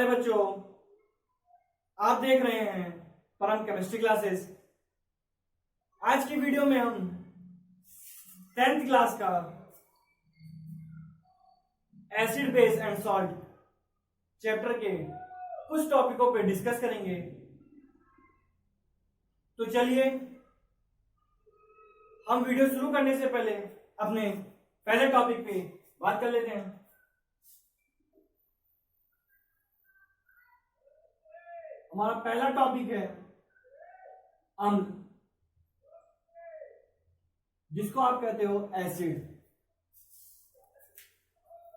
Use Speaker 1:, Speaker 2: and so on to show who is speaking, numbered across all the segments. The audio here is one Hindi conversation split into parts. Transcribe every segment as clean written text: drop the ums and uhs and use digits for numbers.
Speaker 1: प्यारे बच्चों, आप देख रहे हैं परम केमिस्ट्री क्लासेस। आज की वीडियो में हम 10th क्लास का acid base and salt chapter के कुछ टॉपिकों पे डिस्कस करेंगे। तो चलिए हम वीडियो शुरू करने से पहले अपने पहले टॉपिक पे बात कर लेते हैं। हमारा पहला टॉपिक है अम्ल, जिसको आप कहते हो एसिड।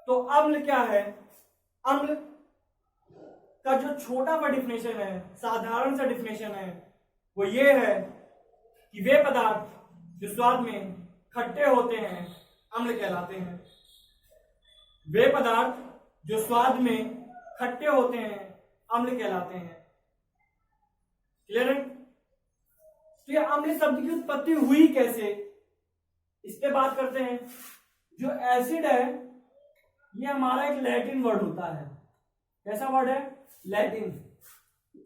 Speaker 1: तो अम्ल क्या है? अम्ल का जो छोटा सा डिफिनेशन है, साधारण सा डिफिनेशन है, वो ये है कि वे पदार्थ जो स्वाद में खट्टे होते हैं अम्ल कहलाते हैं। वे पदार्थ जो स्वाद में खट्टे होते हैं अम्ल कहलाते हैं। क्लियर है? तो ये अम्ल शब्द की उत्पत्ति हुई कैसे, इस पे बात करते हैं। जो एसिड है ये हमारा एक लैटिन वर्ड होता है। कैसा वर्ड है? लैटिन।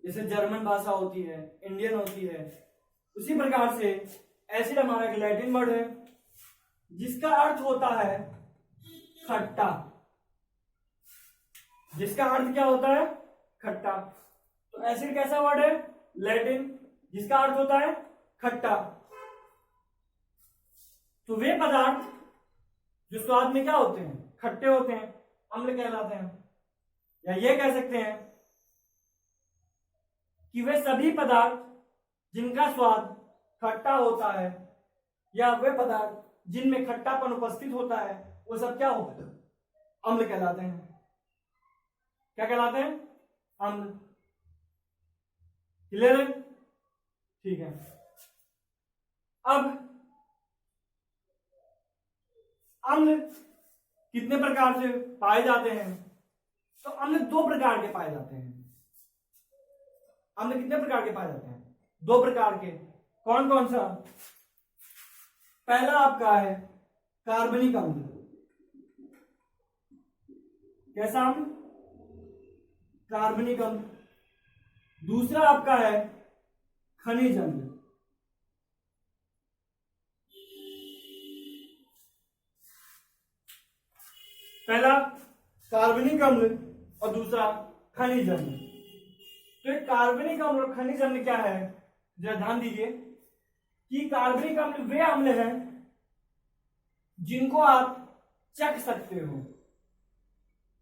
Speaker 1: जैसे जर्मन भाषा होती है, इंडियन होती है, उसी प्रकार से एसिड हमारा एक लैटिन वर्ड है जिसका अर्थ होता है खट्टा। जिसका अर्थ क्या होता है? खट्टा। तो एसिड कैसा वर्ड है? लैटिन, जिसका अर्थ होता है खट्टा। तो वे पदार्थ जो स्वाद में क्या होते हैं? खट्टे होते हैं, अम्ल कहलाते हैं। या ये कह सकते हैं कि वे सभी पदार्थ जिनका स्वाद खट्टा होता है या वे पदार्थ जिनमें खट्टापन उपस्थित होता है वो सब क्या होते हैं? अम्ल कहलाते हैं। क्या कहलाते हैं? अम्ल। क्लियर है? ठीक है। अब अम्ल कितने प्रकार से पाए जाते हैं? तो अम्ल दो प्रकार के पाए जाते हैं। अम्ल कितने प्रकार के पाए जाते हैं? दो प्रकार के। कौन कौन सा? पहला आपका है कार्बनिक अम्ल। कैसा अम्ल? कार्बनिक अम्ल। दूसरा आपका है खनिज अम्ल। पहला कार्बनिक अम्ल और दूसरा खनिज अम्ल। तो कार्बनिक अम्ल और खनिज अम्ल क्या है? जरा ध्यान दीजिए कि कार्बनिक अम्ल वे अम्ल हैं जिनको आप चख सकते हो,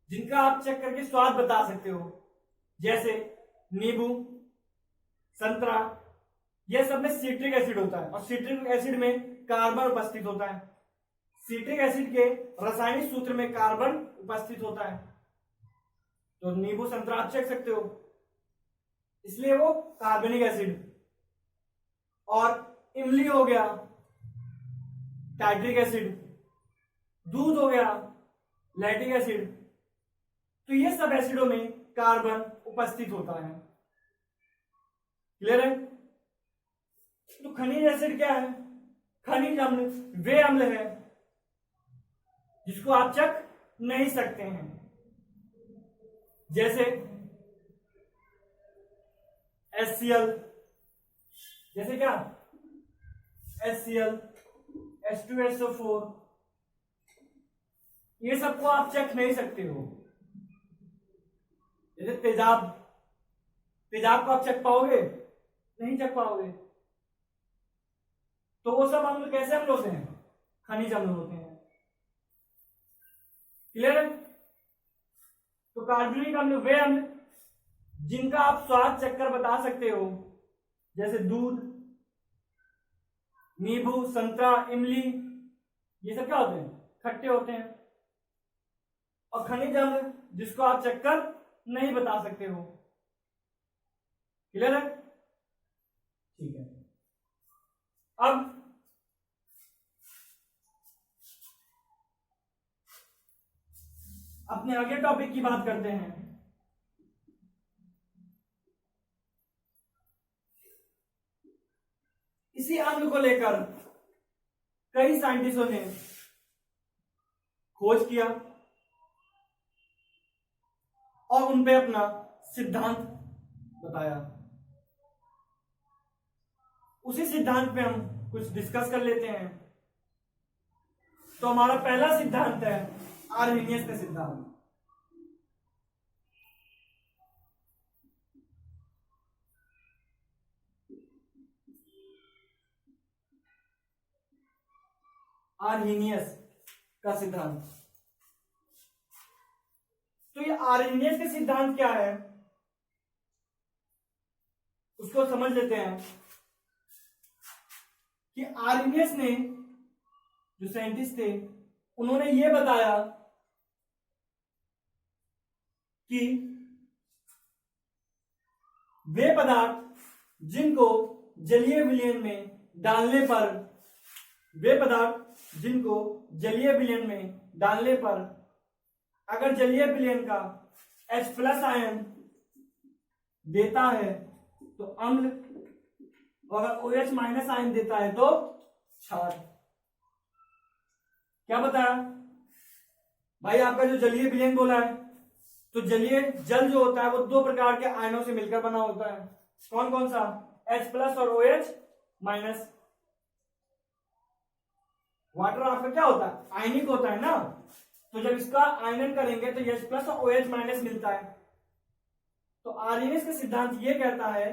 Speaker 1: जिनका आप चख करके स्वाद बता सकते हो। जैसे नींबू, संतरा, यह सब में सिट्रिक एसिड होता है और सिट्रिक एसिड में कार्बन उपस्थित होता है। सिट्रिक एसिड के रासायनिक सूत्र में कार्बन उपस्थित होता है। तो नींबू, संतरा आप चख सकते हो, इसलिए वो कार्बनिक एसिड। और इमली हो गया टाइट्रिक एसिड, दूध हो गया लैक्टिक एसिड। तो ये सब एसिडों में कार्बन उपस्थित होता है। क्लियर है? तो खनिज एसिड क्या है? खनिज अम्ल वे अम्ल है जिसको आप चख नहीं सकते हैं। जैसे HCl, जैसे क्या? HCl, H2SO4, ये सबको आप चख नहीं सकते हो। जैसे तेजाब, तेजाब को आप चख पाओगे? नहीं चख पाओगे। तो वो सब अम्ल कैसे अम्ल होते हैं? खनिज अम्ल होते हैं। क्लियर है? तो कार्बनिक अम्ल वे अम्ल जिनका आप स्वाद चखकर बता सकते हो, जैसे दूध, नींबू, संतरा, इमली, ये सब क्या होते हैं? खट्टे होते हैं। और खनिज अम्ल जिसको आप चखकर नहीं बता सकते हो। क्लियर है? ठीक है। अब अपने अगले टॉपिक की बात करते हैं। इसी अम्ल को लेकर कई साइंटिस्टों ने खोज किया और उन पे अपना सिद्धांत बताया, उसी सिद्धांत पे हम कुछ डिस्कस कर लेते हैं। तो हमारा पहला सिद्धांत है आर्हेनियस का सिद्धांत। आर्हेनियस का सिद्धांत। तो ये आर्हेनियस का सिद्धांत क्या है उसको समझ लेते हैं कि आर्हेनियस ने, जो साइंटिस्ट थे, उन्होंने ये बताया कि वे पदार्थ जिनको जलीय विलयन में डालने पर, वे पदार्थ जिनको जलीय विलयन में डालने पर अगर जलीय विलयन का H+ आयन देता है तो अम्ल, और अगर OH- आयन देता है तो क्षार। क्या बताया भाई? आपका जो जलीय विलयन बोला है, तो जलीय जल जो होता है वो दो प्रकार के आयनों से मिलकर बना होता है। कौन कौन सा? H+ और OH-। वाटर आपका क्या होता है? आयनिक होता है ना। तो जब इसका आयनन करेंगे तो H+ और OH- मिलता है। तो आर्हेनियस का सिद्धांत ये कहता है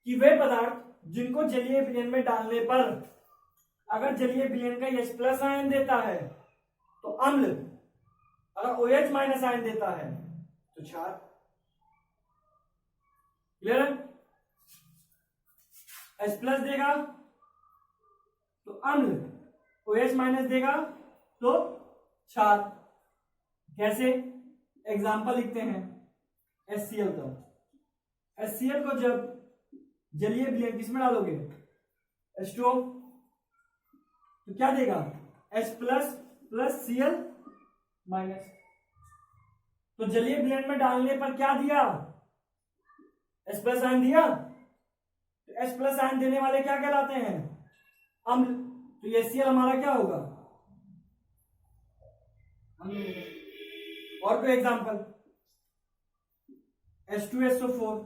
Speaker 1: कि वे पदार्थ जिनको जलीय विलयन में डालने पर अगर जलीय विलयन का H+ आयन देता है तो अम्ल, अगर OH- आयन देता है तो क्षार। क्लियर है? H+ देगा तो अम्ल, OH- देगा तो क्षार। कैसे? एग्जाम्पल लिखते हैं HCl का। HCl को जब जलीय विलयन किसमें डालोगे? H2O, तो क्या देगा? H+ + Cl-। तो जलीय विलयन में डालने पर क्या दिया? H+ आयन दिया। तो H+ आयन देने वाले क्या कहलाते हैं? अम्ल। तो ये HCl हमारा क्या होगा? और कोई एग्जांपल? H2SO4,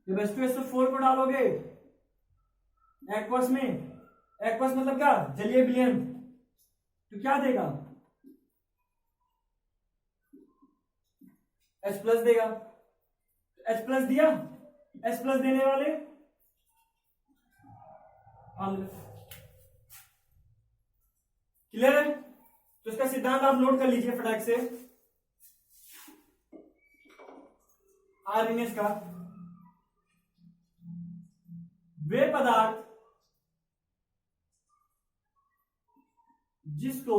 Speaker 1: जब H2SO4 को डालोगे एक्वस में, एक्वस मतलब क्या? जलीय विलयन, तो क्या देगा? H+ देगा। H+ दिया, H+ देने वाले अम्ल। क्लियर है? तो इसका सिद्धांत आप नोट कर लीजिए फटाक से। आर्हेनियस का, वे पदार्थ जिसको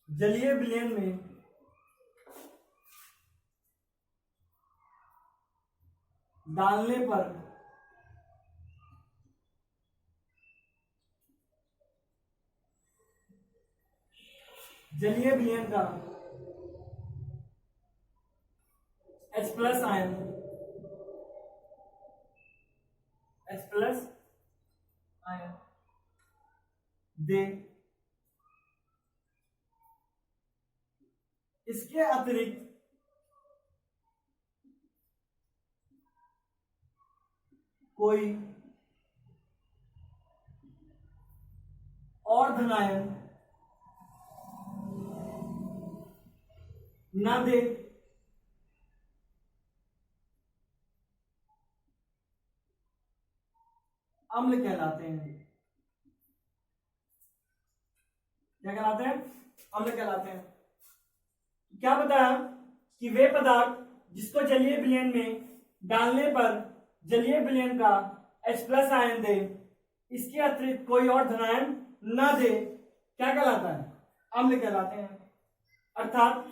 Speaker 1: जलीय विलयन में डालने पर जलीय विलयन का H+ आयन, H+ आयन दे। इसके अतिरिक्त कोई और धनायन ना दे अम्ल कहलाते हैं। क्या कहलाते हैं? अम्ल कहलाते हैं। क्या बताया कि वे पदार्थ जिसको जलीय विलयन में डालने पर जलीय विलयन का H+ आयन दे, इसके अतिरिक्त कोई और धनायन ना दे, क्या कहलाता है? अम्ल कहलाते हैं। अर्थात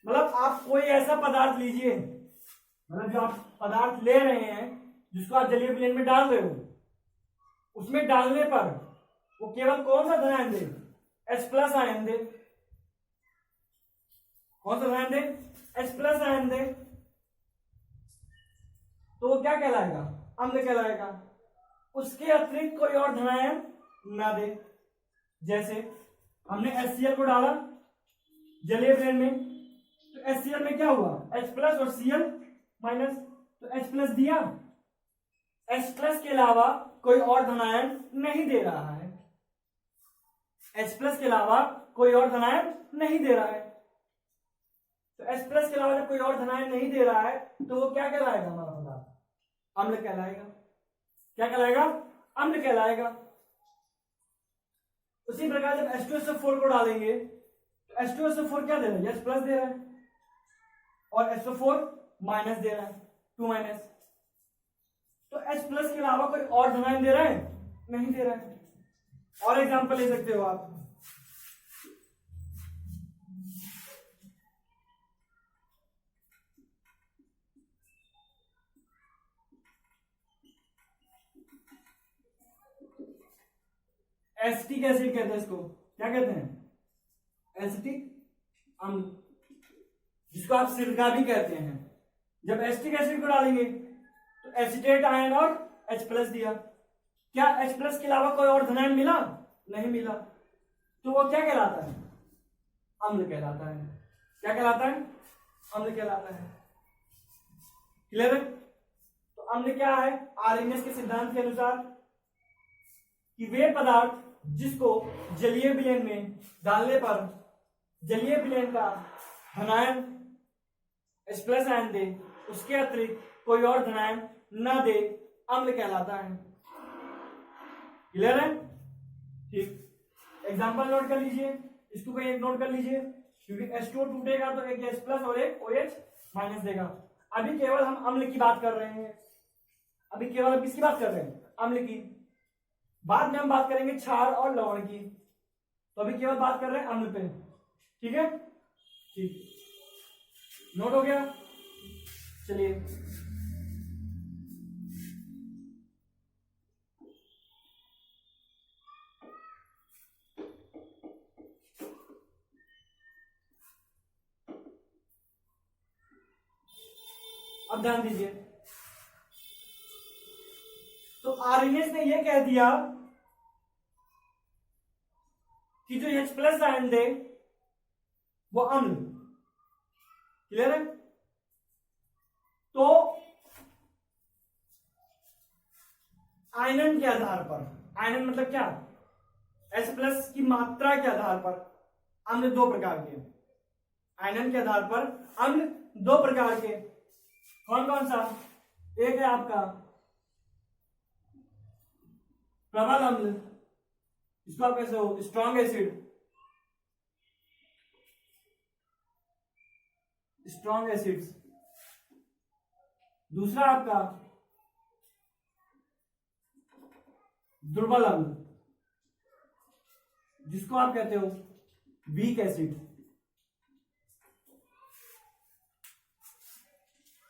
Speaker 1: मतलब आप कोई ऐसा पदार्थ लीजिए, मतलब जो आप पदार्थ ले रहे हैं जिसको आप जलीय विलयन में डाल रहे हो, उसमें डालने पर वो केवल कौन सा धनायन दे? H+ आयन दे। कौन सा धनायन दे? H+ आयन दे। तो वो क्या कहलाएगा? अम्ल कहलाएगा। उसके अतिरिक्त कोई और धनायन ना दे। जैसे हमने HCl को डाला जलीय विलयन में, तो HCl में क्या हुआ, H प्लस और Cl माइनस, तो H प्लस दिया, H प्लस के अलावा कोई और धनायन नहीं दे रहा है, H प्लस के अलावा कोई और धनायन नहीं दे रहा है। तो H प्लस के अलावा जब कोई और धनायन नहीं दे रहा है तो वो क्या कहलाएगा, हमारा पदार्थ अम्ल कहलाएगा। क्या कहलाएगा, अम्ल कहलाएगा। उसी प्रकार जब H2SO4 को डालेंगे तो H2SO4 क्या दे रहा है, H प्लस दे रहा है और SO4 माइनस दे रहा है, 2 माइनस। तो H प्लस के अलावा कोई और धनायन दे रहा है, नहीं दे रहा है। और एग्जांपल ले सकते हो आप, एसिटिक एसिड कहते हैं इसको, क्या कहते हैं, एसिटिक अम्ल, जिसको आप सिरका भी कहते हैं। जब एसिटिक एसिड को डालेंगे तो एसिटेट आयन और H प्लस दिया, क्या H प्लस के अलावा कोई और धनायन मिला, नहीं मिला, तो वो क्या कहलाता है, अम्ल कहलाता है। क्या कहलाता है, अम्ल कहलाता है। क्लियर है। तो अम्ल क्या है, आर्हेनियस के सिद्धांत के अनुसार कि वे पदार्थ जिसको जलीय विलयन में डालने पर जलीय विलयन का धनायन H प्लस आयन दे, उसके अतिरिक्त कोई और धनायन न दे, अम्ल कहलाता है। क्लियर है। ठीक, एग्जांपल नोट कर लीजिए, इसको कोई एक नोट कर लीजिए, क्योंकि H2O टूटेगा तो एक H प्लस और एक OH माइनस देगा। अभी केवल हम अम्ल की बात कर रहे हैं, अभी केवल किसकी बात कर रहे हैं, अम्ल की। बाद में हम बात करेंगे क्षार और लवण की, तो अभी केवल बात कर रहे हैं अम्ल पे। ठीक है, ठीक, नोट हो गया। चलिए अब ध्यान दीजिए। तो आर्हेनियस ने यह कह दिया कि जो H प्लस आयन दे वो अम्ल। क्लियर है। तो आयनन के आधार पर, आयनन मतलब क्या, H प्लस की मात्रा के आधार पर अम्ल दो प्रकार के, आयनन के आधार पर अम्ल दो प्रकार के। कौन कौन सा, एक है आपका प्रबल अम्ल, इसको आप कैसे हो, स्ट्रॉन्ग एसिड, स्ट्रॉन्ग एसिड्स। दूसरा आपका दुर्बल अम्ल, जिसको आप कहते हो वीक एसिड।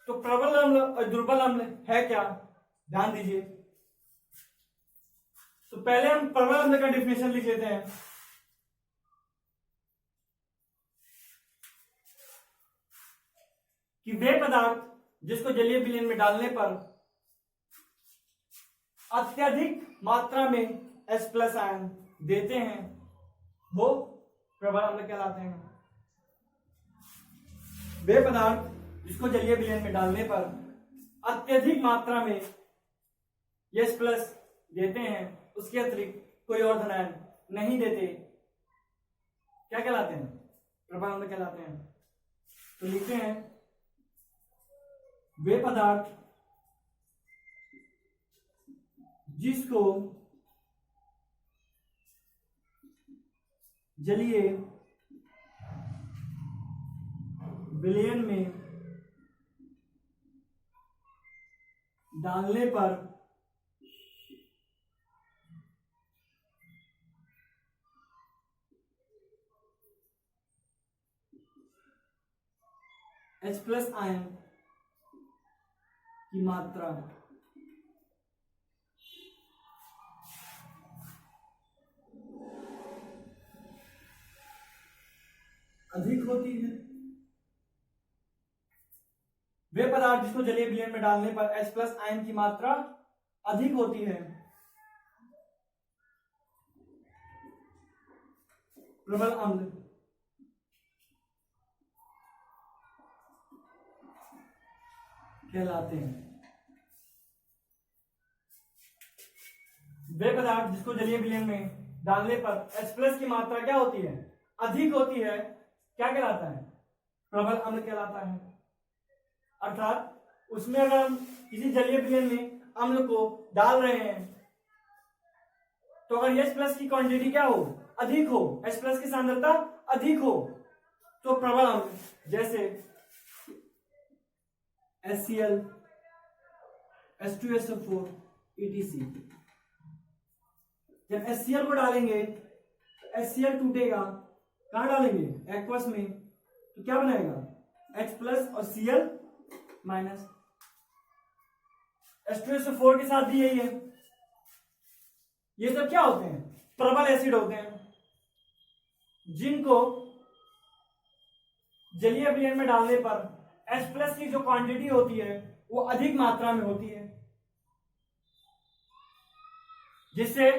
Speaker 1: तो प्रबल अम्ल और दुर्बल अम्ल है क्या, ध्यान दीजिए। तो पहले हम प्रबल अम्ल का डिफिनेशन लिख लेते हैं। कि वे पदार्थ जिसको जलीय विलयन में डालने पर अत्यधिक मात्रा में H प्लस आयन देते हैं वो प्रबल अम्ल कहलाते हैं। वे पदार्थ जिसको जलीय विलयन में डालने पर अत्यधिक मात्रा में H प्लस देते हैं, उसके अतिरिक्त कोई और धनायन नहीं देते, क्या कहलाते हैं, प्रबल अम्ल कहलाते हैं। तो लिखते हैं वे पदार्थ जिसको जलीय विलयन में डालने पर H प्लस आयन की मात्रा अधिक होती है। वे पदार्थ जिसको जलीय विलयन में डालने पर H प्लस आयन की मात्रा अधिक होती है प्रबल अम्ल कहलाते हैं। वे पदार्थ जिसको जलीय विलयन में डालने पर H+ की मात्रा क्या होती है, अधिक होती है, क्या कहलाता है, प्रबल अम्ल कहलाता है। अर्थात उसमें अगर हम किसी जलीय विलयन में अम्ल को डाल रहे हैं तो अगर H+ की क्वांटिटी क्या हो, अधिक हो, H+ की सांद्रता अधिक हो, तो प्रबल अम्ल, जैसे HCl, H2SO4 etc। जब HCl को डालेंगे तो HCl टूटेगा, कहां डालेंगे, एक्वस में, तो क्या बनाएगा, H+ और Cl माइनस। H2SO4 के साथ भी यही है। ये सब क्या होते हैं, प्रबल एसिड होते हैं, जिनको जलीय विलयन में डालने पर H+ की जो क्वांटिटी होती है वो अधिक मात्रा में होती है, जिससे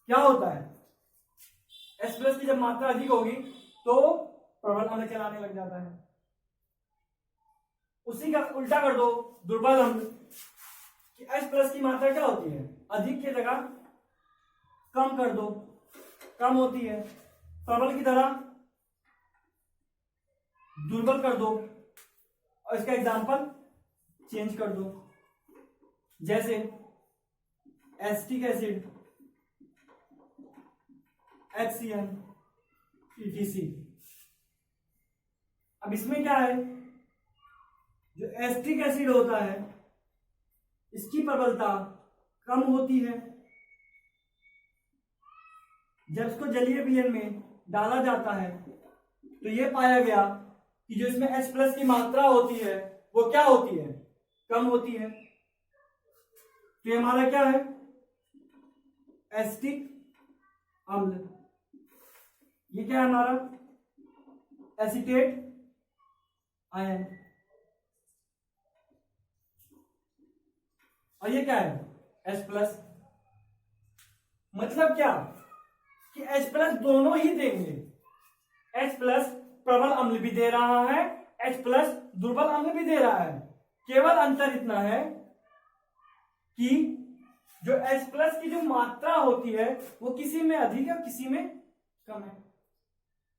Speaker 1: क्या होता है, H+ की जब मात्रा अधिक होगी तो प्रबल अम्ल कहलाने लग जाता है। उसी का उल्टा कर दो, दुर्बल अम्ल, कि H+ की मात्रा क्या होती है, अधिक की जगह कम कर दो, कम होती है, प्रबल की तरह दुर्बल कर दो, और इसका एग्जांपल चेंज कर दो, जैसे एसिटिक एसिड, HCl etc। अब इसमें क्या है, जो एसिटिक एसिड होता है इसकी प्रबलता कम होती है। जब इसको जलीय विलयन में डाला जाता है तो यह पाया गया कि जो इसमें H+ की मात्रा होती है वो क्या होती है, कम होती है। तो हमारा क्या है, एसिटिक अम्ल। ये क्या है हमारा, एसीटेट आयन। और ये क्या है, H+। मतलब क्या कि H+ दोनों ही देंगे, H+ प्रबल अम्ल भी दे रहा है, H+ दुर्बल अम्ल भी दे रहा है। केवल अंतर इतना है कि जो H+ की जो मात्रा होती है वो किसी में अधिक है और किसी में कम है।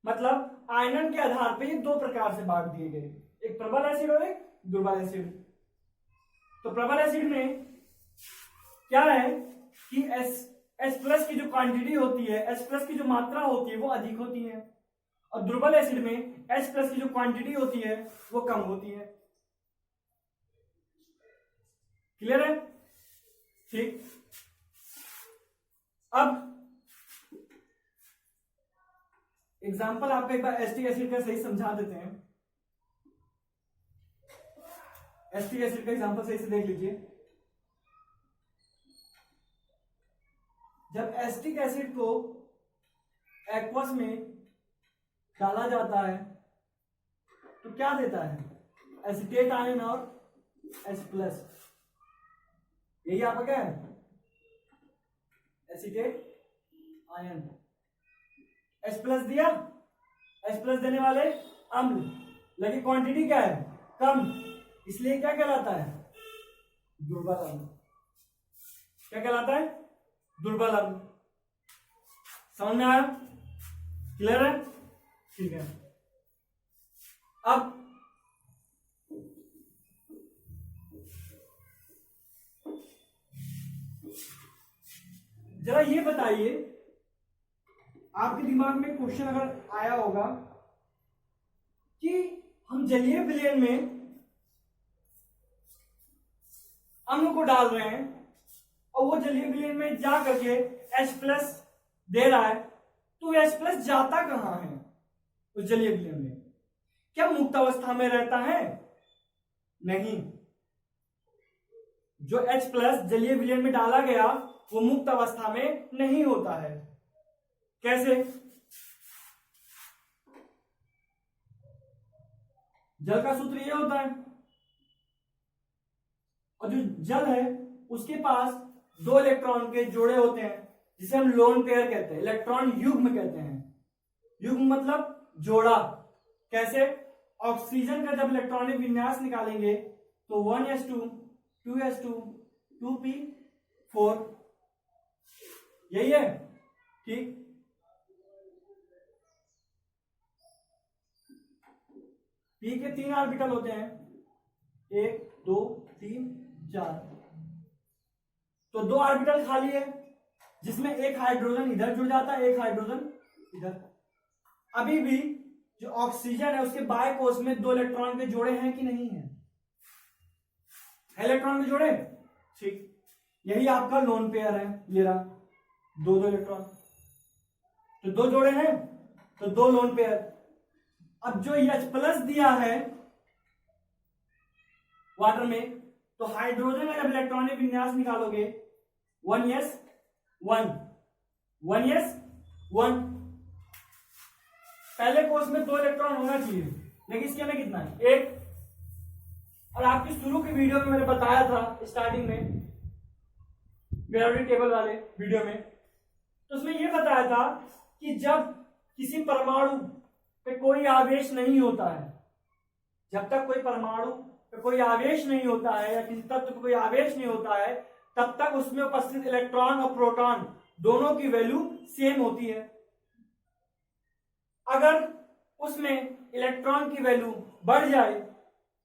Speaker 1: मतलब आयनन के आधार पर ये दो प्रकार से बांट दिए गए, एक प्रबल एसिड और एक दुर्बल एसिड। तो प्रबल एसिड में क्या है कि H+ की जो क्वांटिटी होती है, H+ की जो मात्रा होती है वो अधिक होती है, और दुर्बल एसिड में H+ की जो क्वांटिटी होती है वो कम होती है। क्लियर है, ठीक। अब एग्जांपल आपको एक बार एसिटिक एसिड का सही समझा देते हैं। एसिटिक एसिड का एग्जांपल सही से देख लीजिए। जब एसिटिक एसिड को एक्वस में डाला जाता है तो क्या देता है, एसीटेट आयन और H+। यही आपका क्या है, एसीटेट आयन। H+ दिया, H+ देने वाले अम्ल, लेकिन क्वांटिटी क्या है, कम, इसलिए क्या कहलाता है, दुर्बल अम्ल। क्या कहलाता है, दुर्बल अम्ल। समझ में आया, क्लियर है, ठीक है। अब जरा ये बताइए, आपके दिमाग में क्वेश्चन अगर आया होगा कि हम जलीय विलयन में अम्ल को डाल रहे हैं और वो जलीय विलयन में जा करके H+ दे रहा है, तो H+ जाता कहां है उस जलीय विलयन में, क्या मुक्त अवस्था में रहता है, नहीं। जो H+ जलीय विलयन में डाला गया वो मुक्त अवस्था में नहीं होता है। कैसे, जल का सूत्र ये होता है, और जो जल है उसके पास 2 इलेक्ट्रॉन के जोड़े होते हैं जिसे हम लोन पेयर कहते हैं, इलेक्ट्रॉन युग्म कहते हैं। युग्म मतलब जोड़ा। कैसे? ऑक्सीजन का जब इलेक्ट्रॉनिक विन्यास निकालेंगे तो 1s2 2s2 2p4, यही है। ठीक, पी के 3 ऑर्बिटल होते हैं, 1 2 3 4, तो 2 ऑर्बिटल खाली है जिसमें एक हाइड्रोजन इधर जुड़ जाता है, एक हाइड्रोजन इधर। अभी भी जो ऑक्सीजन है उसके बाएं कोष में 2 इलेक्ट्रॉन के जोड़े हैं कि नहीं है? इलेक्ट्रॉन के जोड़े, ठीक। यही आपका लोन पेयर है, ये रहा, 2 इलेक्ट्रॉन, तो 2 जोड़े हैं तो 2 लोन पेयर। अब जो H+ दिया है वाटर में, तो हाइड्रोजन का जब इलेक्ट्रॉनिक विन्यास निकालोगे 1s 1 1s 1, पहले कोष में 2 इलेक्ट्रॉन होना चाहिए, लेकिन इसके में कितना है? 1। और आपकी शुरू की वीडियो में मैंने बताया था, स्टार्टिंग में पेरियोडिक टेबल वाले वीडियो में, तो उसमें यह बताया था कि जब किसी परमाणु पे कोई आवेश नहीं होता है, जब तक कोई परमाणु पे कोई आवेश नहीं होता है या किसी तत्व पे कोई आवेश नहीं होता है, तब तक उसमें उपस्थित इलेक्ट्रॉन और प्रोटॉन दोनों की वैल्यू सेम होती है। अगर उसमें इलेक्ट्रॉन की वैल्यू बढ़ जाए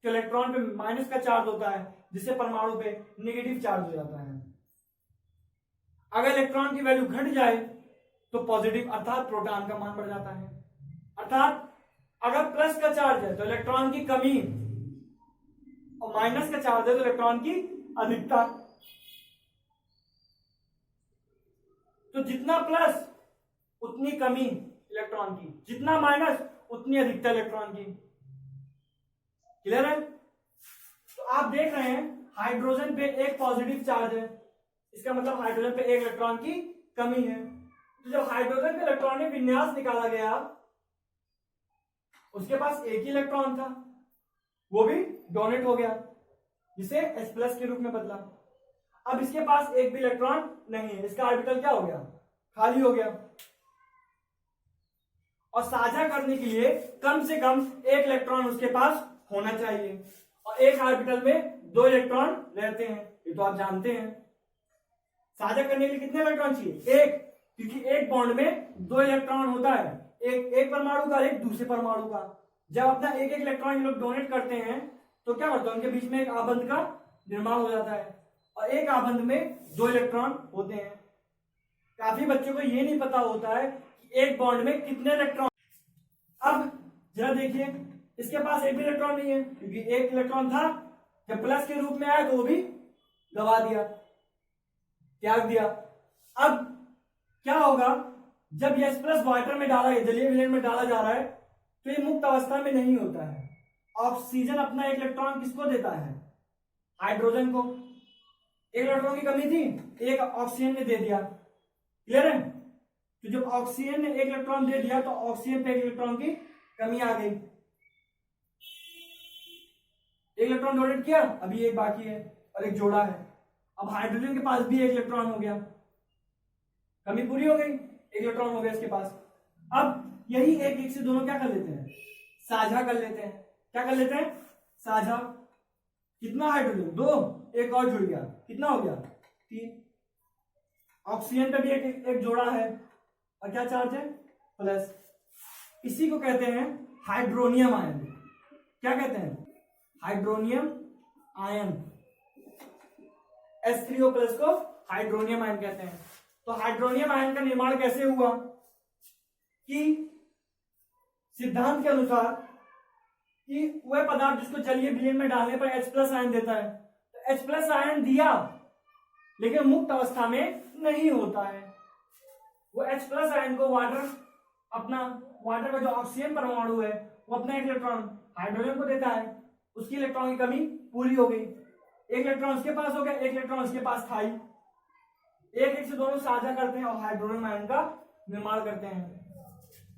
Speaker 1: तो इलेक्ट्रॉन पे माइनस का चार्ज होता है, जिससे परमाणु पे नेगेटिव चार्ज हो जाता है। अगर इलेक्ट्रॉन की वैल्यू घट जाए तो पॉजिटिव अर्थात प्रोटॉन का मान बढ़ जाता है। अर्थात अगर प्लस का चार्ज है तो इलेक्ट्रॉन की कमी, और माइनस का चार्ज है तो इलेक्ट्रॉन की अधिकता। तो जितना प्लस उतनी कमी इलेक्ट्रॉन की, जितना माइनस उतनी अधिकता इलेक्ट्रॉन की। क्लियर है? तो आप देख रहे हैं हाइड्रोजन पे एक पॉजिटिव चार्ज है, इसका मतलब हाइड्रोजन पे एक इलेक्ट्रॉन की कमी है। तो जब हाइड्रोजन का इलेक्ट्रॉनिक विन्यास निकाला गया, उसके पास एक ही इलेक्ट्रॉन था, वो भी डोनेट हो गया, जिसे H+ के रूप में बदला। अब इसके पास एक भी इलेक्ट्रॉन नहीं है, इसका ऑर्बिटल क्या हो गया? खाली हो गया। और साझा करने के लिए कम से कम एक इलेक्ट्रॉन उसके पास होना चाहिए, और एक ऑर्बिटल में 2 इलेक्ट्रॉन रहते हैं, ये तो आप जानते हैं। साझा करने के लिए कितने इलेक्ट्रॉन चाहिए? एक, क्योंकि एक बॉन्ड में 2 इलेक्ट्रॉन होता है, एक परमाणु का, एक दूसरे परमाणु का। जब अपना एक एक इलेक्ट्रॉन लोग डोनेट करते हैं तो क्या होता है? उनके बीच में एक आबंध का निर्माण हो जाता है, और एक आबंध में 2 इलेक्ट्रॉन होते हैं। काफी बच्चों को ये नहीं पता होता है कि एक बॉन्ड में कितने इलेक्ट्रॉन। अब जरा देखिए, इसके पास एक भी इलेक्ट्रॉन नहीं है, क्योंकि एक इलेक्ट्रॉन था, जब प्लस के रूप में आया तो वो भी गवा दिया, त्याग दिया। अब क्या होगा? जब H+ वाटर में डाला, जलीय विलयन में डाला जा रहा है, तो ये मुक्त अवस्था में नहीं होता है। ऑक्सीजन अपना एक इलेक्ट्रॉन किसको देता है? हाइड्रोजन को। एक इलेक्ट्रॉन की कमी थी, एक ऑक्सीजन ने दे दिया। क्लियर है? तो जब ऑक्सीजन ने एक इलेक्ट्रॉन दे दिया तो ऑक्सीजन पे एक इलेक्ट्रॉन की कमी आ गई। एक इलेक्ट्रॉन डोनेट किया, अभी एक बाकी है और एक जोड़ा है। अब हाइड्रोजन के पास भी एक इलेक्ट्रॉन हो गया, कमी पूरी हो गई, एक इलेक्ट्रॉन हो गया इसके पास। अब यही एक एक से दोनों क्या कर लेते हैं? साझा कर लेते हैं। क्या कर लेते हैं? साझा। कितना हाइड्रोजन? 2, एक और जुड़ गया, कितना हो गया? 3। ऑक्सीजन पे भी एक जोड़ा है, और क्या चार्ज है? प्लस। इसी को कहते हैं हाइड्रोनियम आयन। क्या कहते हैं? Hydronium ion. H3O+ को हाइड्रोनियम आयन कहते हैं। तो हाइड्रोनियम आयन का निर्माण कैसे हुआ? कि सिद्धांत के अनुसार कि वह पदार्थ जिसको जलीय विलयन में डालने पर H+ आयन देता है, तो H+ आयन दिया, लेकिन मुक्त अवस्था में नहीं होता है। वो H+ आयन को वाटर का जो ऑक्सीजन परमाणु है, वो अपना एक इलेक्ट्रॉन हाइड्रोजन को देता है, उसकी इलेक्ट्रॉन की कमी पूरी हो गई। एक इलेक्ट्रॉन उसके पास हो गया, एक इलेक्ट्रॉन उसके पास था ही। एक एक से दोनों साझा करते हैं और हाइड्रोजन आयन का निर्माण करते हैं।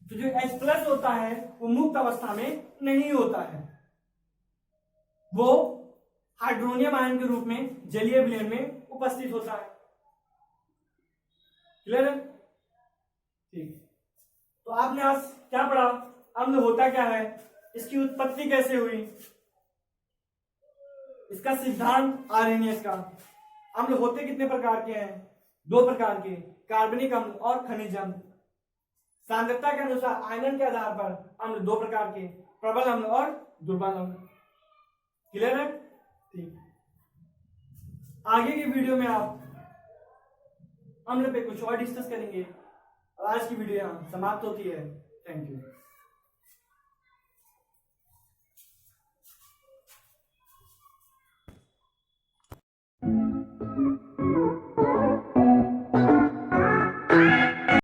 Speaker 1: तो जो H+ होता है वो मुक्त अवस्था में नहीं होता है, वो हाइड्रोनियम आयन के रूप में जलीय विलयन में उपस्थित होता है। क्लियर है? ठीक। तो आपने आज क्या पढ़ा, अम्ल होता क्या है, इसकी उत्पत्ति कैसे हुई, इसका सिद्धांत आर्हेनियस का। अम्ल होते कितने प्रकार के हैं, 2 प्रकार के, कार्बनिक अम्ल और खनिज अम्ल। सांद्रता के अनुसार आयनन के आधार पर अम्ल 2 प्रकार के, प्रबल अम्ल और दुर्बल अम्ल। क्लियर है? ठीक। आगे की वीडियो में आप अम्ल पे कुछ और डिस्कस करेंगे। और आज की वीडियो यहाँ समाप्त होती है। Thank you.